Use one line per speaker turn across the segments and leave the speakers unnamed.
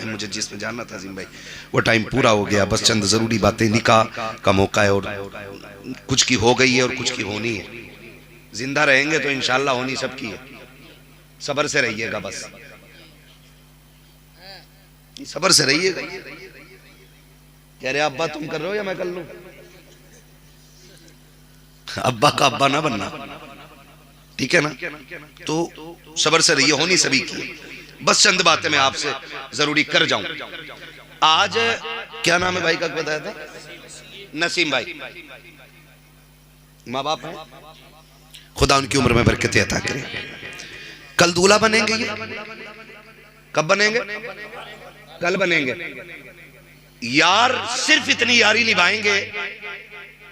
लेकिन मुझे जिसमें जानना था अजीम भाई वो टाइम पूरा हो गया। बस चंद ज़रूरी बातें, निकाह का मौका है और कुछ की हो गई है और कुछ की होनी है। जिंदा रहेंगे तो इंशाल्लाह होनी सबकी है। सब्र से रहिएगा, बस सब्र से रहिएगा। कह रहे अब्बा तुम कर रहे हो या मैं कर लूं? अब्बा का अब्बा ना बनना, ठीक है ना? तो सब्र से रहिए, होनी सभी की। बस चंद बातें मैं आपसे जरूरी कर जाऊं। आज क्या नाम है भाई का बताया था? नसीम भाई। माँ बाप हैं, खुदा उनकी उम्र में बरकत अता करे। कल दूल्हा बनेंगे, ये कब बनेंगे? कल बनेंगे। यार सिर्फ इतनी यारी निभाएंगे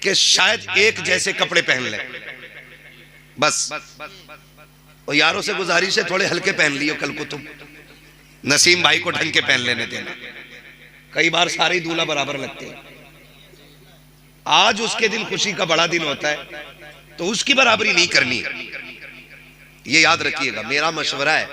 कि शायद एक जैसे कपड़े पहन लें, बस। और यारों से गुजारिश है थोड़े हल्के पहन लियो कल को तुम। नसीम भाई को ढंग के पहन लेने देना। कई बार सारे दूल्हा बराबर लगते हैं। आज उसके दिन खुशी का बड़ा दिन होता है तो उसकी बराबरी नहीं करनी है, ये याद रखिएगा। मेरा मशवरा है,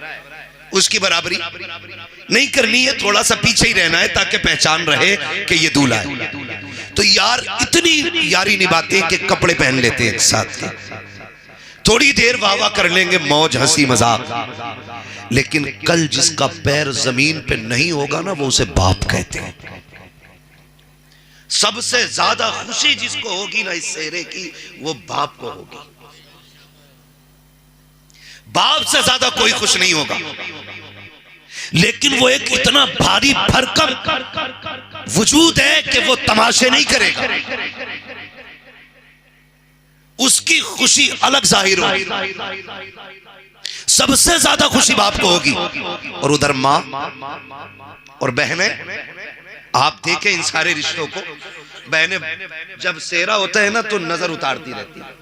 उसकी बराबरी नहीं करनी है, थोड़ा सा पीछे ही रहना है ताकि पहचान रहे कि ये दूल्हा है। तो यार इतनी यारी निभाते हैं कि कपड़े पहन लेते हैं एक साथ के, थोड़ी देर वाह वाह कर लेंगे, मौज हंसी मजाक। लेकिन कल जिसका पैर जमीन पे नहीं होगा ना, वो उसे बाप कहते हैं। सबसे ज्यादा खुशी जिसको होगी ना इस सेहरे की, वो बाप को होगी। बाप से ज्यादा कोई खुश नहीं होगा। लेकिन वो एक इतना भारी भरकम वजूद है कि वो तमाशे नहीं करेगा, उसकी खुशी अलग जाहिर होगी। सबसे ज्यादा खुशी बाप को होगी। और उधर माँ और बहनें, आप देखें इन सारे रिश्तों को, बहनें जब सेहरा होता है ना तो नजर उतारती रहती है।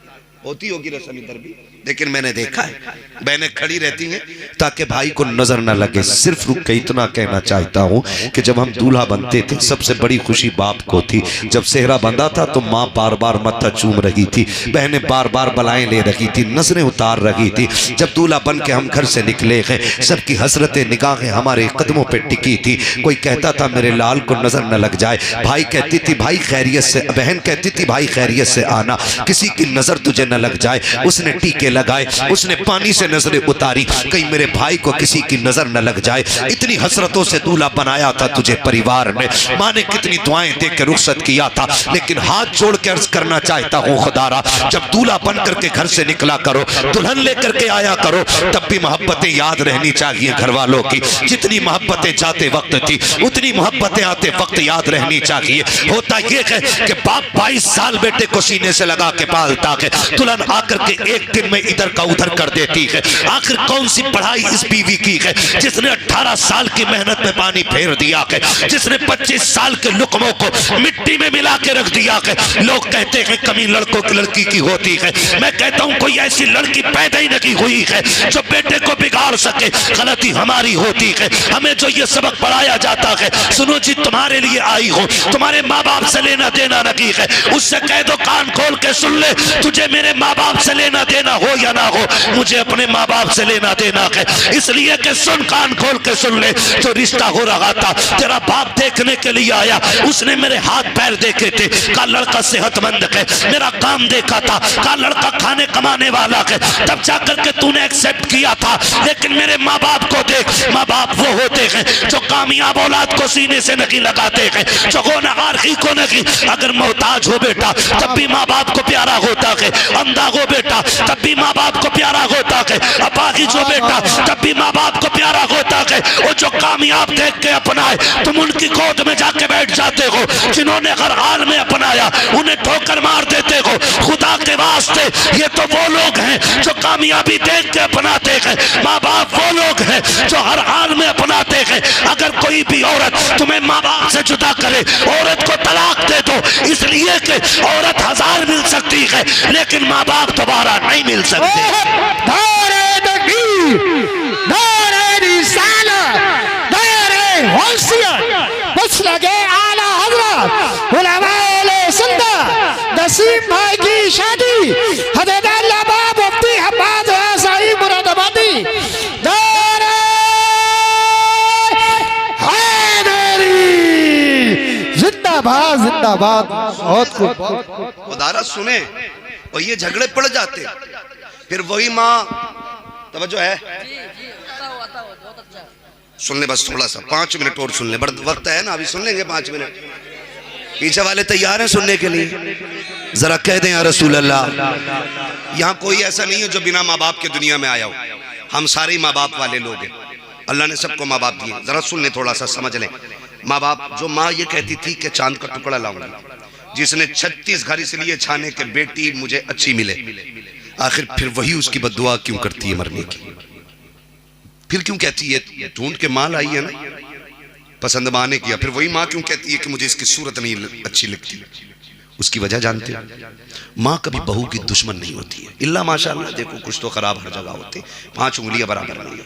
होती होगी रस्म इधर भी, लेकिन मैंने देखा है बहनें खड़ी रहती हैं ताकि भाई को नजर ना लगे। सिर्फ रुक के इतना कहना चाहता हूं कि जब हम दूल्हा बनते थे सबसे बड़ी खुशी बाप को थी। जब सेहरा बंधा था तो माँ बार बार मत्था चूम रही थी, बहनें बार बार बलाएं ले रही थी, नजरें उतार रही थी। जब दूल्हा बन के हम घर से निकले हैं, सबकी हसरतें निगाहें हमारे कदमों पर टिकी थी। कोई कहता था मेरे लाल को नजर न लग जाए, भाई कहती थी भाई खैरियत से, बहन कहती थी भाई खैरियत से आना, किसी की नजर तुझे न लग जाए। उसने टीके लगाए, उसने पानी से नजरें उतारी, कहीं मेरे भाई को किसी की नजर न लग जाए। इतनी हसरतों से दूल्हा बनाया था तुझे परिवार ने, माँ ने कितनी दुआएं दे के रुखसत किया था। लेकिन हाथ जोड़ के अर्ज करना चाहता हूँ खुदारा, जब दूल्हा बन करके घर से निकला करो, दुल्हन लेकर के आया करो, तब भी मोहब्बतें याद रहनी चाहिए घर वालों की। जितनी मोहब्बतें जाते वक्त थी उतनी मोहब्बतें आते वक्त याद रहनी चाहिए। होता यह है कि बाप 22 साल बेटे को सीने से लगा के पालता है, दुल्हन आकर के एक दिन में इधर का उधर कर देती है। आखिर कौन सी पढ़ाई इस बीवी की है जिसने 18 साल की मेहनत में पानी फेर दिया है, जिसने 25 साल के लुकमों को मिट्टी में मिला के रख दिया है। लोग कहते हैं कमी लड़कों की लड़की की होती है, मैं कहता हूं कोई ऐसी लड़की पैदा ही नहीं हुई है जो बेटे को बिगाड़ सके। गलती हमारी होती है, हमें जो ये सबक पढ़ाया जाता है, सुनो जी तुम्हारे लिए आई हो, तुम्हारे माँ बाप से लेना देना नहीं है, उससे कह दो कान खोल के सुन ले, तुझे मेरे माँ बाप से लेना देना हो या ना हो, मुझे अपने माँ बाप से लेना देना है। इसलिए कि सुन, कान खोल के सुन ले, जो रिश्ता हो रहा था तेरा बाप देखने के लिए आया, उसने मेरे हाथ पैर देखे थे, का लड़का सेहतमंद है, मेरा काम देखा था, का लड़का खाने कमाने वाला है, तब जाकर के तूने एक्सेप्ट किया था। लेकिन मेरे माँ बाप को देख, माँ बाप वो होते हैं जो कामयाब औलाद को सीने से नहीं लगाते हैं, जो गुनहगार को नहीं। अगर मोहताज हो बेटा तब भी माँ बाप को प्यारा होता है, अंधा हो बेटा तब भी माँ बाप को प्यारा होता है, अपाहिज हो बेटा तब भी माँ बाप को प्यारा होता है। वो जो कामयाब देख के अपनाए तुम उनकी गोद में जाके बैठ जाते हो, जिन्होंने हर हाल में अपनाया उन्हें ठोकर मार देते हो। खुदा के वास्ते ये तो वो लोग हैं जो कामयाबी देख के अपनाते हैं, माँ बाप वो लोग हैं जो हर हाल में अपनाते हैं। अगर कोई भी औरत तुम्हें माँ बाप से जुदा करे, औरत को तलाक दे दो, इसलिए कि औरत 1000 मिल सकती है लेकिन माँ बाप दोबारा नहीं मिल सकते।
नसीम भाई की शादी मुफ्ती हब्बाद मुरादाबादी जिंदाबाद जिंदाबाद। बहुत कुछ
खुदारा सुने, और ये झगड़े पड़ जाते, फिर वही माँ, तवज्जो है, सुन ले बस थोड़ा सा, 5 मिनट और सुन ले, वक्त है ना, अभी सुन लेंगे 5 मिनट। पीछे वाले तैयार हैं सुनने के लिए? जरा कह दें या रसूल अल्लाह। यहाँ कोई ऐसा नहीं है जो बिना माँ बाप के दुनिया में आया हो, हम सारे ही माँ बाप वाले लोग हैं, अल्लाह ने सबको माँ बाप दिए। जरा सुन ले, थोड़ा सा समझ लें। माँ बाप, जो माँ ये कहती थी कि चांद का टुकड़ा लाऊंगी, जिसने 36 घर इसलिए छाने के बेटी मुझे अच्छी मिले, आखिर फिर वही उसकी बद्दुआ क्यों करती है मरने की? फिर क्यों कहती है ढूंढ के माँ लाई है ना पसंद माँ ने किया, फिर वही माँ क्यों कहती है कि मुझे इसकी सूरत नहीं अच्छी लगती? उसकी वजह जानते हो? माँ कभी बहू की दुश्मन नहीं होती है, इल्ला माशाअल्लाह, देखो कुछ तो खराब हर जगह होते, 5 उंगलियां बराबर नहीं है,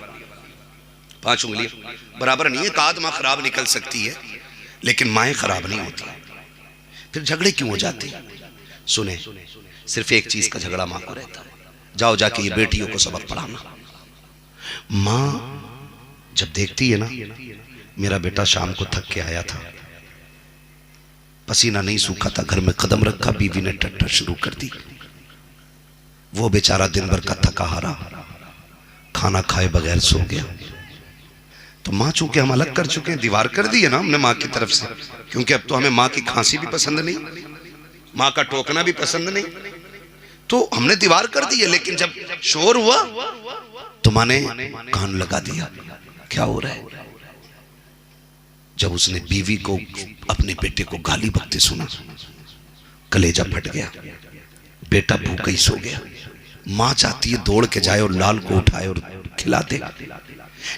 5 उंगलियां बराबर नहीं है। एक आध माँ खराब निकल सकती है, लेकिन माएँ खराब नहीं होती। फिर झगड़े क्यों हो जाते हैं? सुने, सिर्फ एक चीज का झगड़ा माँ को रहता है, जाओ जाके ये बेटियों को सबक पढ़ाना। माँ जब देखती है ना, मेरा बेटा शाम को थक के आया था, पसीना नहीं सूखा था, घर में कदम रखा, बीवी ने टट्टर शुरू कर दी, वो बेचारा दिन भर का थका हारा खाना खाए बगैर सो गया। तो माँ, चूंकि हम अलग कर चुके हैं, दीवार कर दी है ना हमने माँ की तरफ से, क्योंकि अब तो हमें माँ की खांसी भी पसंद नहीं, माँ का टोकना भी पसंद नहीं, तो हमने दीवार कर दी है। लेकिन जब शोर हुआ तो माँ ने कान लगा दिया, क्या हो रहा है? जब उसने बीवी को, अपने बेटे को गाली बकते सुना, कलेजा फट गया, बेटा भूखा ही सो गया। माँ चाहती है दौड़ के जाए और लाल को उठाए और खिला दे,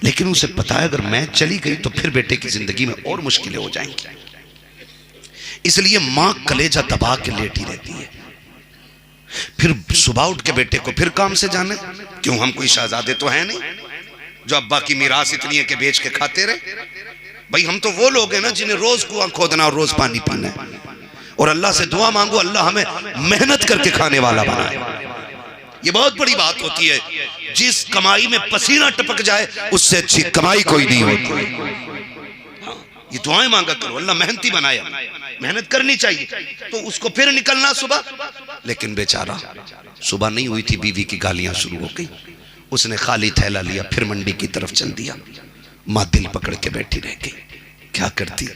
लेकिन उसे पता है अगर मैं चली गई तो फिर बेटे की जिंदगी में और मुश्किलें हो जाएंगी, इसलिए माँ कलेजा दबा के लेटी रहती है। फिर सुबह उठ के बेटे को फिर काम से जाने, क्यों हम कोई शहजादे तो है नहीं जो अब्बा की मीरास इतनी है कि बेच के खाते रहे? भाई हम तो वो लोग हैं ना जिन्हें रोज कुआं खोदना और रोज पानी पीना है, और अल्लाह से दुआ मांगो अल्लाह हमें मेहनत करके खाने वाला बनाए। ये बहुत बड़ी बात होती है, जिस कमाई में पसीना टपक जाए उससे अच्छी कमाई कोई नहीं होती। ये दुआएं मांगा करो, अल्लाह मेहनती बनाया, मेहनत करनी चाहिए। तो उसको फिर निकलना सुबह, लेकिन बेचारा सुबह नहीं हुई थी, बीवी की गालियां शुरू हो गई, उसने खाली थैला लिया फिर मंडी की तरफ चल दिया। माँ दिल पकड़ के बैठी रह गई, क्या करती,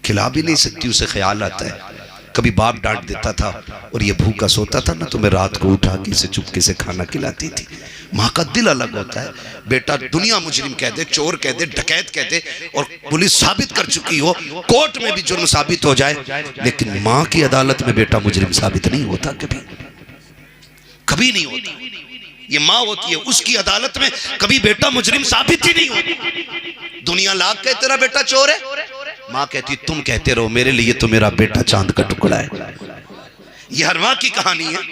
खिला भी नहीं सकती, उसे ख्याल आता है कभी बाप डांट देता था और ये भूखा सोता था ना, तो मैं रात को उठा के इसे चुपके से खाना खिलाती थी। माँ का दिल अलग होता है। बेटा दुनिया मुजरिम कह दे, चोर कह दे, डकैत कह दे, और पुलिस साबित कर चुकी हो, कोर्ट में भी जुर्म साबित हो जाए, लेकिन माँ की अदालत में बेटा मुजरिम साबित नहीं होता, कभी कभी नहीं होता। ये माँ होती है, उसकी अदालत में कभी बेटा मुजरिम साबित ही नहीं होता। दुनिया लाख कहे तेरा बेटा चोर है, माँ कहती तुम कहते रहो, मेरे लिए तो मेरा बेटा चांद का टुकड़ा है। ये हर माँ की कहानी है।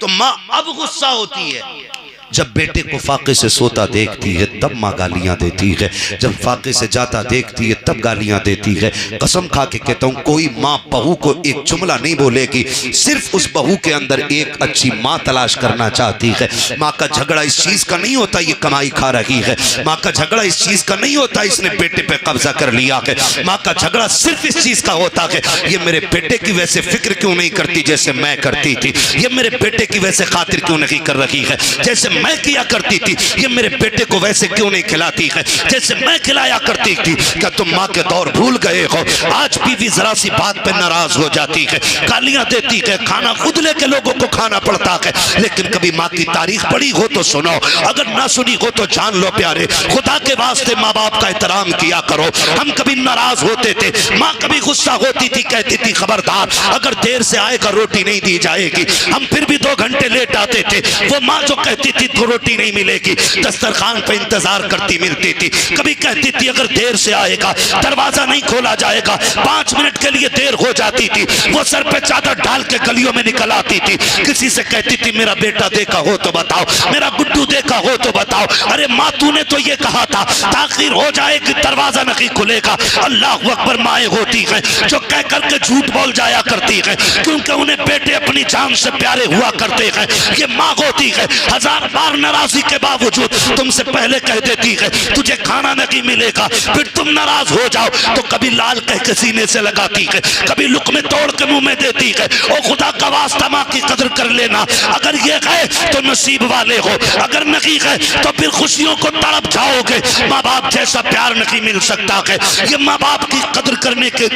तो माँ अब गुस्सा होती है जब बेटे को फाके से सोता देखती है, तब माँ गालियां देती है, जब फाके से जाता देखती है तब गालियां देती है। कसम खा के कहता हूँ, कोई माँ बहू को एक जुमला नहीं बोलेगी, सिर्फ उस बहू के अंदर एक अच्छी माँ तलाश करना चाहती है। माँ का झगड़ा इस चीज का नहीं होता ये कमाई खा रही है, माँ का झगड़ा इस चीज का नहीं होता इसने बेटे पे कब्जा कर लिया है, माँ का झगड़ा सिर्फ इस चीज का होता है ये मेरे बेटे की वैसे फिक्र क्यों नहीं करती जैसे मैं करती थी, ये मेरे बेटे की वैसे खातिर क्यों नहीं कर रही है जैसे मैं किया करती थी, ये मेरे बेटे को वैसे क्यों नहीं खिलाती है जैसे मैं खिलाया करती थी। क्या तुम माँ के दौर भूल गए हो? आज बीवी जरा सी बात पे नाराज हो जाती है, गालियां देती है, खाना खुद लेके लोगों को खाना पड़ता है, लेकिन कभी माँ की तारीख पढ़ी हो तो सुनो, अगर ना सुनी हो तो जान लो प्यारे, खुदा के वास्ते माँ बाप का एहतराम किया करो। हम कभी नाराज होते थे, माँ कभी गुस्सा होती थी, कहती थी खबरदार अगर देर से आएगा रोटी नहीं दी जाएगी। हम फिर भी 2 घंटे लेट आते थे, वो माँ जो कहती थी तो रोटी नहीं मिलेगी, दस्तरखान पे इंतजार करती मिलती थी। कभी कहती थी अगर देर से आएगा दरवाजा नहीं खोला जाएगा, 5 मिनट के लिए देर हो जाती थी, वो सर पे चादर डाल के गलियों में निकल आती थी, किसी से कहती थी मेरा बेटा देखा हो तो बताओ, मेरा गुड्डू देखा हो तो बताओ। अरे माँ तूने तो ये कहा था ताखिर हो जाएगी दरवाजा नहीं खुलेगा। अल्लाह अकबर, माएँ होती हैं जो कह करके झूठ बोल जाया करती हैं, क्योंकि उन्हें बेटे अपनी जान से प्यारे हुआ करते हैं। ये माँ होती है, 1000
बार नाराजगी के बावजूद तुमसे पहले कह देती है तुझे खाना नहीं मिलेगा, फिर तुम नाराज हो जाओ तो कभी लाल कह के सीने से लगाती है, कभी लुक़्मे तोड़ के मुंह में देती है। ओ खुदा का वास्ता माँ की कदर कर लेना, अगर ये है तो नसीब वाले हो, अगर नहीं है तो फिर खुशियों को तड़प जाओगे। माँ बाप जैसा प्यार नहीं मिल सकता है। ये माँ बाप की कदर करने के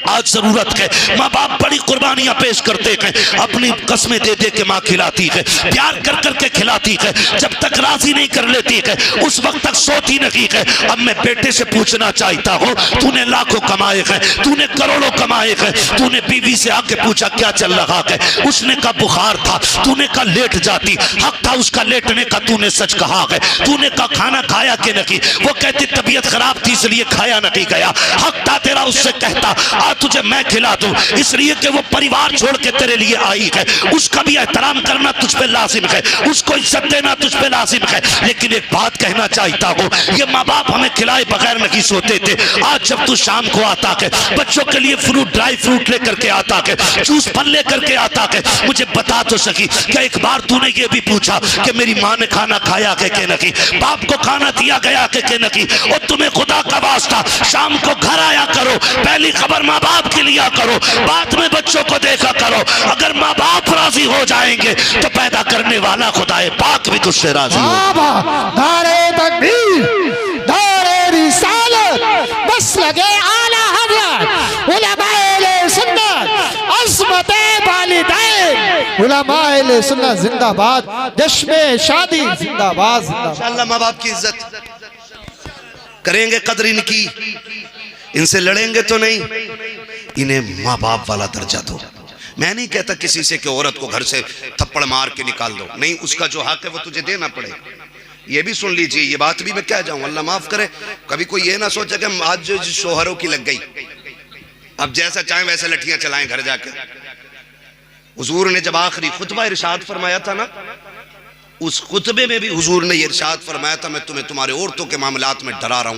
आज जरूरत है। माँ बाप बड़ी कुर्बानियां पेश करते हैं, अपनी कस्में दे दे के माँ खिलाती है, प्यार कर कर के खिलाती है, जब तक राजी नहीं कर लेती है उस वक्त तक सोती नहीं है। अब मैं बेटे से पूछना चाहता हूँ, तूने लाखों कमाए हैं, तूने करोड़ों कमाए हैं, तूने बीवी से आके पूछा क्या चल रहा है, उसने कहा बुखार था, तूने कहा लेट जाती, हक था उसका लेटने का, तूने सच कहा है। तूने कहा खाना खाया कि नहीं, वो कहती तबीयत खराब थी इसलिए खाया नहीं गया, हक था तेरा उससे कहता आ तुझे मैं खिला दूं, इसलिए कि वो परिवार छोड़ के तेरे लिए आई है, उसका भी एहतराम करना तुझ पे लाजिम है, उसको इज्जत देना तुझ पे लाजिम है। लेकिन एक बात कहना चाहता हूँ, ये माँ बाप हमें खिलाए बगैर नहीं सोते थे। आज जब तू शाम को आता है बच्चों के लिए फ्रूट, ड्राई फ्रूट लेकर के आता है, जूस फल लेकर के आता है, मुझे बता तो सकी क्या एक बार तूने ये भी पूछा कि मेरी माँ ने खाना खाया है कि नहीं, बाप को खाना दिया गया है कि नहीं। और तुम्हें खुदा का वास्ता शाम को घर आया करो, पहली खबर माँ बाप की लिया करो, बाद में बच्चों को देखा करो। अगर माँ बाप राजी हो जाएंगे तो पैदा करने वाला खुदाए पाक भी तुझसे राजी हो।
नारे तकबीर, नारे रिसालत, बस लगे आला हज़रत, उलमाए सुन्नत, अज़मते वालिदैन, उलमाए सुन्नत जिंदाबाद, जश्न शादी जिंदाबाद जिंदाबाद।
इंशाअल्लाह माँ बाप की इज्जत करेंगे, कदर इनकी, इनसे लड़ेंगे तो नहीं, इन्हें माँ बाप वाला दर्जा दो। मैं नहीं कहता किसी से कि औरत को घर से थप्पड़ मार के निकाल दो, नहीं, उसका जो हक है वो तुझे देना पड़े। ये भी सुन लीजिए, ये बात भी मैं क्या जाऊं, अल्लाह माफ करे, कभी कोई ये ना सोचे कि आज जो शोहरों की लग गई, अब जैसा चाहे वैसे लठियां चलाएं घर जाकर। हुजूर ने जब आखिरी खुतबा इरशाद फरमाया था ना, उस खुतबे में भी हुजूर ने इरशाद फरमाया था मैं तुम्हें तुम्हारे औरतों के मामलात में डरा रहा हूं।